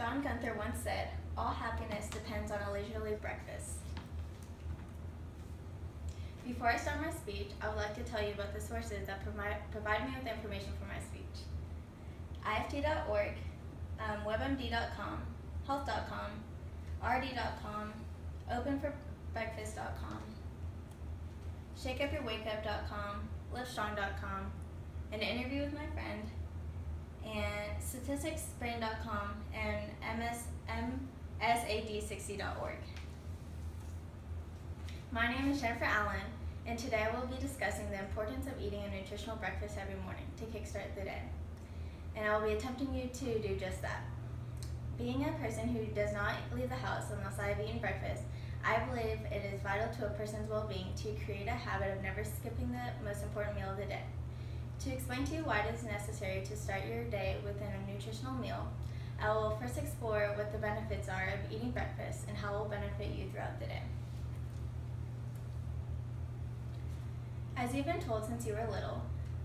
John Gunther once said, "All happiness depends on a leisurely breakfast." Before I start my speech, I would like to tell you about the sources that provide me with information for my speech. IFT.org, WebMD.com, Health.com, RD.com, OpenForBreakfast.com, ShakeUpYourWakeUp.com, LiveStrong.com, an interview with my friend, and statisticsbrain.com and MSAD60.org. My name is Jennifer Allen, and today I will be discussing the importance of eating a nutritional breakfast every morning to kickstart the day. And I will be attempting to do just that. Being a person who does not leave the house unless I have eaten breakfast, I believe it is vital to a person's well-being to create a habit of never skipping the most important meal of the day. To explain to you why it is necessary to start your day with a nutritional meal, I will first explore what the benefits are of eating breakfast and how it will benefit you throughout the day. As you've been told since you were little,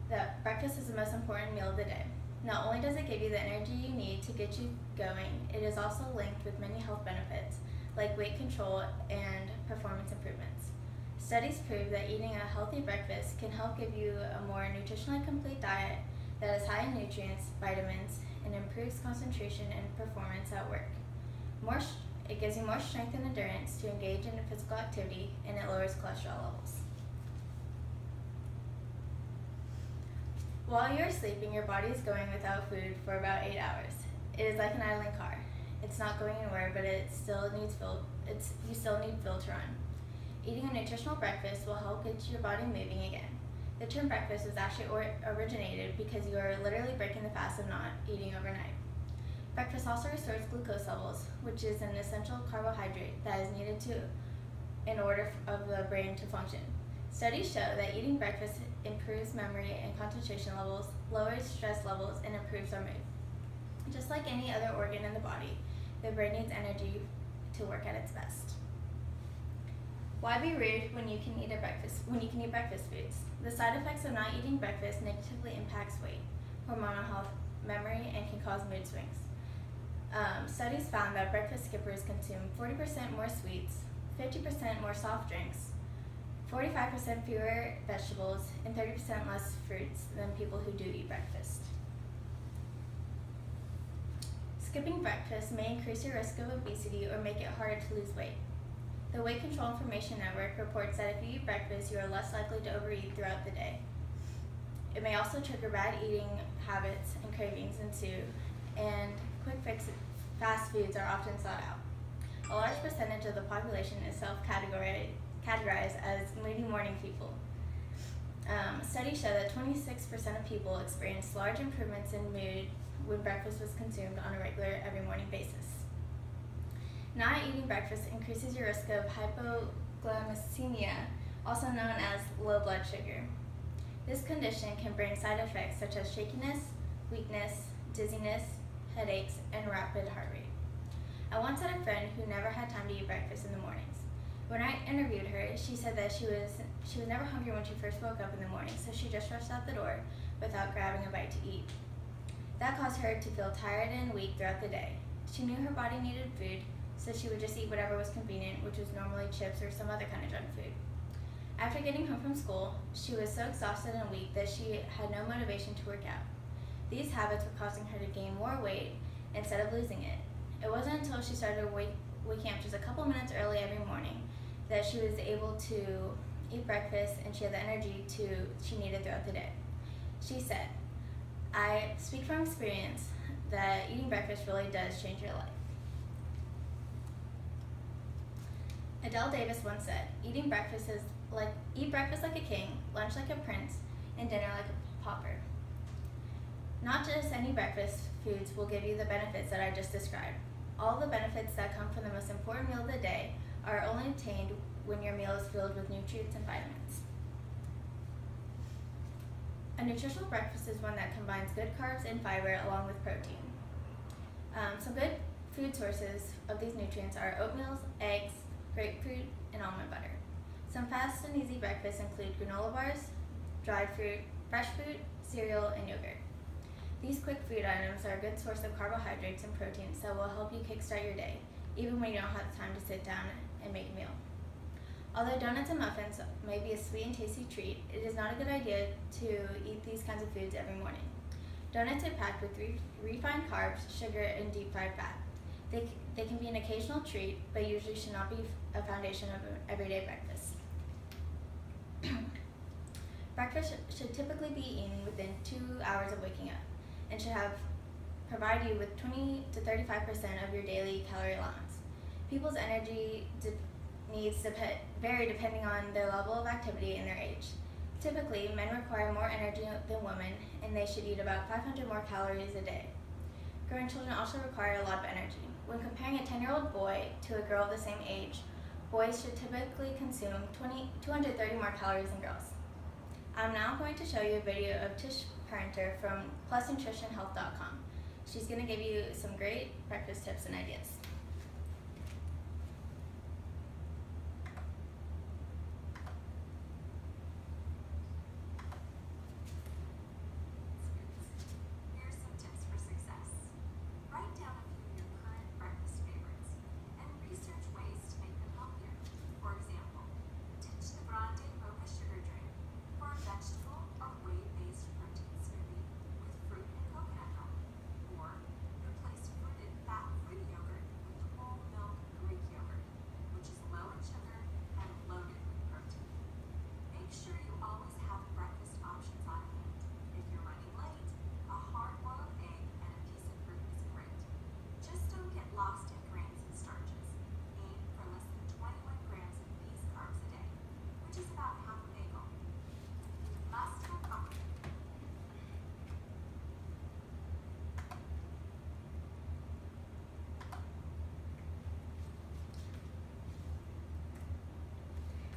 that breakfast is the most important meal of the day. Not only does it give you the energy you need to get you going, it is also linked with many health benefits, like weight control and performance improvements. Studies prove that eating a healthy breakfast can help give you a more nutritionally complete diet that is high in nutrients, vitamins, and improves concentration and performance at work. It gives you more strength and endurance to engage in physical activity, and it lowers cholesterol levels. While you're sleeping, your body is going without food for about 8 hours. It is like an idling car. It's not going anywhere, but you still need fuel to run. Eating a nutritional breakfast will help get your body moving again. The term breakfast was actually originated because you are literally breaking the fast of not eating overnight. Breakfast also restores glucose levels, which is an essential carbohydrate that is needed in order of the brain to function. Studies show that eating breakfast improves memory and concentration levels, lowers stress levels, and improves our mood. Just like any other organ in the body, the brain needs energy to work at its best. Why be rude when you can eat breakfast foods? The side effects of not eating breakfast negatively impacts weight, hormonal health, memory, and can cause mood swings. Studies found that breakfast skippers consume 40% more sweets, 50% more soft drinks, 45% fewer vegetables, and 30% less fruits than people who do eat breakfast. Skipping breakfast may increase your risk of obesity or make it harder to lose weight. The Weight Control Information Network reports that if you eat breakfast, you are less likely to overeat throughout the day. It may also trigger bad eating habits and cravings ensue, and quick fix fast foods are often sought out. A large percentage of the population is self-categorized as moody morning people. Studies show that 26% of people experienced large improvements in mood when breakfast was consumed on a regular every morning basis. Not eating breakfast increases your risk of hypoglycemia, also known as low blood sugar. This condition can bring side effects such as shakiness, weakness, dizziness, headaches, and rapid heart rate. I once had a friend who never had time to eat breakfast in the mornings. When I interviewed her, she said that she was never hungry when she first woke up in the morning, so she just rushed out the door without grabbing a bite to eat. That caused her to feel tired and weak throughout the day. She knew her body needed food, so she would just eat whatever was convenient, which was normally chips or some other kind of junk food. After getting home from school, she was so exhausted and weak that she had no motivation to work out. These habits were causing her to gain more weight instead of losing it. It wasn't until she started waking up just a couple minutes early every morning that she was able to eat breakfast and she had the energy she needed throughout the day. She said, "I speak from experience that eating breakfast really does change your life." Adele Davis once said, eat breakfast like a king, lunch like a prince, and dinner like a pauper." Not just any breakfast foods will give you the benefits that I just described. All the benefits that come from the most important meal of the day are only obtained when your meal is filled with nutrients and vitamins. A nutritional breakfast is one that combines good carbs and fiber along with protein. Some good food sources of these nutrients are oatmeal, eggs, grapefruit, and almond butter. Some fast and easy breakfasts include granola bars, dried fruit, fresh fruit, cereal, and yogurt. These quick food items are a good source of carbohydrates and proteins that will help you kickstart your day, even when you don't have time to sit down and make a meal. Although donuts and muffins may be a sweet and tasty treat, it is not a good idea to eat these kinds of foods every morning. Donuts are packed with refined carbs, sugar, and deep fried fat. They can be an occasional treat, but usually should not be a foundation of an everyday breakfast. Breakfast should typically be eaten within 2 hours of waking up and should provide you with 20 to 35% of your daily calorie allowance. People's energy needs vary depending on their level of activity and their age. Typically, men require more energy than women, and they should eat about 500 more calories a day. Growing children also require a lot of energy. When comparing a 10-year-old boy to a girl of the same age, boys should typically consume 230 more calories than girls. I'm now going to show you a video of Tish Parenter from PlusNutritionHealth.com. She's going to give you some great breakfast tips and ideas.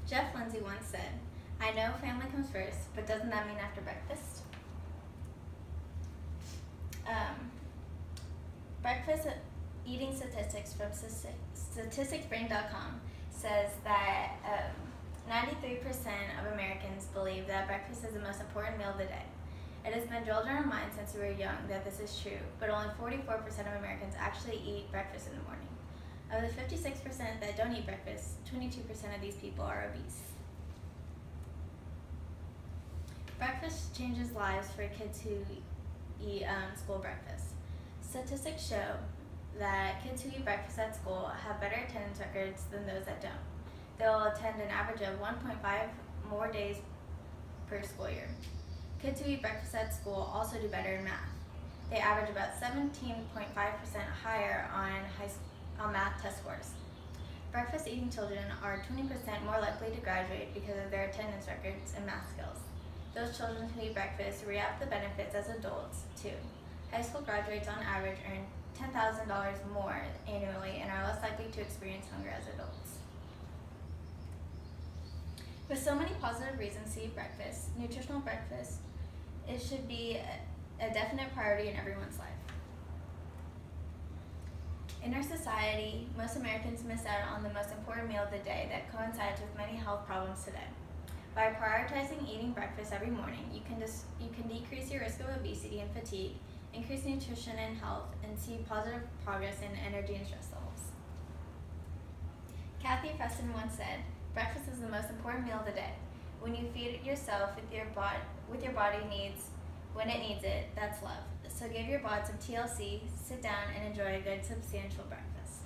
Jeff Lindsay once said, "I know family comes first, but doesn't that mean after breakfast?" Breakfast eating statistics from statisticsbrain.com says that 93% of Americans believe that breakfast is the most important meal of the day. It has been drilled in our minds since we were young that this is true, but only 44% of Americans actually eat breakfast in the morning. Of the 56% that don't eat breakfast, 22% of these people are obese. Breakfast changes lives for kids who eat school breakfast. Statistics show that kids who eat breakfast at school have better attendance records than those that don't. They'll attend an average of 1.5 more days per school year. Kids who eat breakfast at school also do better in math. They average about 17.5% higher on math test scores. Breakfast eating children are 20% more likely to graduate because of their attendance records and math skills. Those children who eat breakfast reap the benefits as adults too. High school graduates on average earn $10,000 more annually and are less likely to experience hunger as adults. With so many positive reasons to eat breakfast, nutritional breakfast, it should be a definite priority in everyone's life. In our society, most Americans miss out on the most important meal of the day that coincides with many health problems today. By prioritizing eating breakfast every morning, you can decrease your risk of obesity and fatigue, increase nutrition and health, and see positive progress in energy and stress levels. Kathy Preston once said, "Breakfast is the most important meal of the day. When you feed yourself with your body needs when it needs it, that's love. So give your body some TLC, sit down, and enjoy a good substantial breakfast."